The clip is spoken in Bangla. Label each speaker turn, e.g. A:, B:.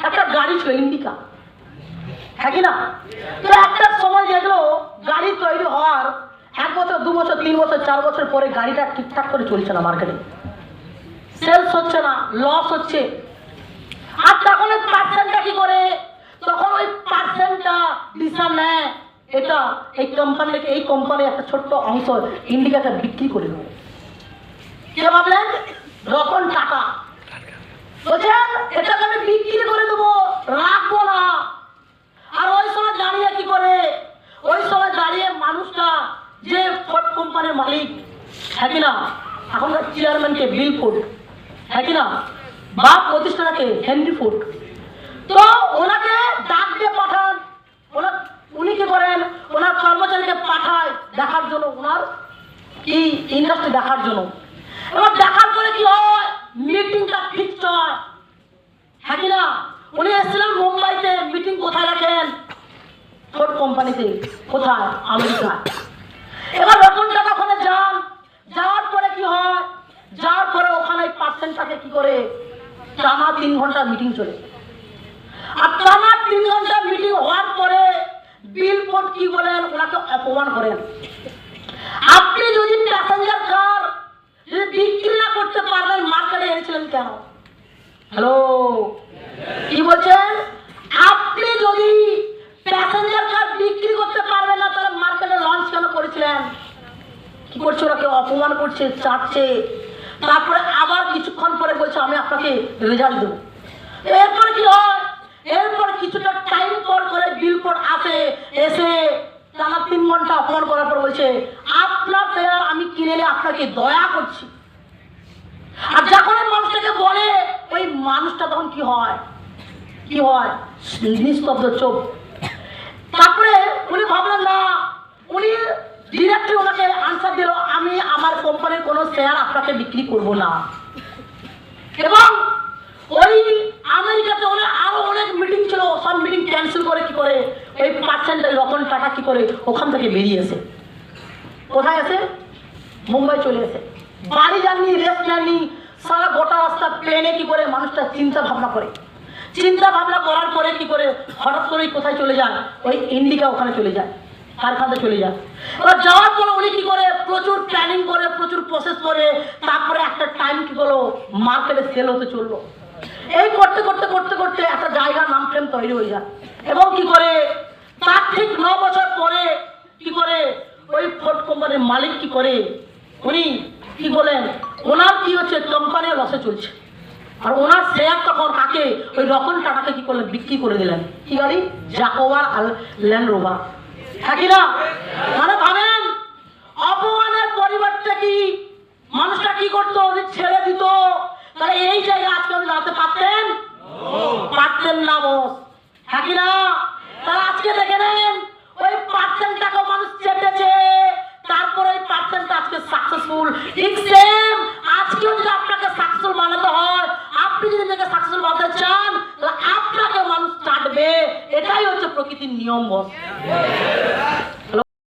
A: একটা গাড়ি ছিল ইন্ডিকা, হ্যাঁ কি না? তো একটা সময় দেখলো গাড়ি তৈরি হওয়ার 1 বছর 2 বছর 3 বছর 4 বছর পরে গাড়িটা ঠিকঠাক করে চলছে না, মার্কেটে সেলস হচ্ছে না, লস হচ্ছে। আর তখন ওই পার্সেন্টটা কি করে, তখন ওই পার্সেন্টটা ডিসিশন নেয় এটা এই কোম্পানিকে, এই কোম্পানির একটা ছোট্ট অংশ ইন্ডিকাকে বিক্রি করে দেবে। কে ভাবলেন? রতন টাটা বলছেন এটাকে আমি বিক্রি করে দেবো, রাখবো না। আর ওই সময় দাঁড়িয়ে কি করে, ওই সময় দাঁড়িয়ে মানুষটা যে ফোর্ড কোম্পানির মালিক, হ্যাঁ কি না, এখনকার চেয়ারম্যানকে বিল ফোর্ড, হ্যাঁ কি না, বা প্রতিষ্ঠানকে হেনরি ফোর্ড, তো ওনাকে ডাক দিয়ে পাঠান, উনি কি করেন, ওনার কর্মচারীকে পাঠায় দেখার জন্য, ওনার কি ইন্ডাস্ট্রি দেখার জন্য। এবার দেখার পরে কি হয়, মিটিংটা ফিক্সড হয়, হ্যাঁ কি না। উনি এসেছিলেন মুম্বাইতে, মিটিং কোথায় রাখেন? ফোর্ড কোম্পানিতে। কোথায়? আমেরিকায়। এবার রতন টাটা ওখানে যান, যাওয়ার পরে কি হয়, যাওয়ার পরে ওখানে পার্সেন্টটাকে কি করে টানা 3 ঘন্টা মিটিং চলে। আর টানা 3 ঘন্টা মিটিং হওয়ার পরে বিল ফোর্ড কি বলেন, ওনাকে অপমান করেন। আপনি যদি প্যাসেঞ্জার কার যদি বিক্রি না করতে পারবেন, মার্কেটে এনেছিলেন কেন? হ্যালো, কি বলছেন? আপনি যদি প্যাসেঞ্জার কার বিক্রি করতে পারবেন না, তাহলে মার্কেটে লঞ্চ কেন করেছিলেন? কি করছে, ওনাকে অপমান করছে, চাটছে। তারপরে আবার কিছুক্ষণ পরে বলছে আমি আপনাকে রেজাল্ট দেবো। এরপরে কি হয়, এরপর কিছুটা টাইম পর করে বিল ফোর্ড আসে, এসে টানা 3 ঘন্টা অপমান করার পর বলছে আপনার শেয়ার আমি কিনে নিয়ে আপনাকে দয়া করছি। আর যখন ওই মানুষটাকে বলে, ওই মানুষটা তখন কি হয়, কি হয়, নিস্তব্ধ চোখ। তারপরে উনি ভাবলেন না, উনি ডিরেক্টলি ওনাকে আনসার দিল আমি আমার কোম্পানির কোনো শেয়ার আপনাকে বিক্রি করব না। এবং ওই আমেরিকাতে আরো অনেক মিটিং ছিল, সব মিটিং ক্যান্সেল করে কি করে ওই পার্সেন্টের রতন টাটা কি করে ওখান থেকে বেরিয়ে এসে কোথায় আছে, মুম্বাই চলে এসে। বাড়ি যাননি, রেস্ট নেননি, সারা গোটা রাস্তা প্লেনে কি করে মানুষটা চিন্তা ভাবনা করে। চিন্তা ভাবনা করার পরে কি করে হঠাৎ করেই কোথায় চলে যান, ওই ইন্ডিকা ওখানে চলে যায়, কারখানাতে চলে যায়। এবার যাওয়ার পরে উনি কি করে প্রচুর প্ল্যানিং করে, প্রচুর প্রসেস করে, তারপরে একটা টাইম কি করলো, মার্কেটে সেল হতে চললো। এই করতে করতে করতে করতে একটা জায়গার নাম ফ্রেম তৈরি হয়ে যায়। এবং কি করে তার ঠিক 9 বছর পরে কি করে ওই ফোর্ড কোম্পানির মালিক কি করে, উনি কি বলেন, ওনার কি হচ্ছে, কোম্পানি লসে চলছে। আর ওনার শেয়ার তখন কাকে, ওই রতন টাটাকে কি করলেন, বিক্রি করে দিলেন। কি গাড়ি? জাকোয়ার ল্যান্ড রোভার, হ্যাঁ কি না। মানে ভাবেন অপমানের পরিবর্তে কি মানুষটা কি করতো, ছেড়ে দিত, তাহলে এই জায়গায় আজকে আপনি দাঁড়াতে পারতেন? পারতেন না বস, হ্যাঁ কি না। তাহলে আজকে দেখে নেন ওই পার্সেন্টটাকে মানুষ চেটেছে, তারপরে ওই পার্সেন্টটা আজকে সাকসেসফুল। ঠিক সেম আজকেও যদি আপনাকে সাকসেসফুল বানাতে হয়, আপনি যদি নিজেকে সাকসেসফুল বানাতে চান, তাহলে আপনাকে মানুষ চাটবে। এটাই হচ্ছে প্রকৃতির নিয়ম বস।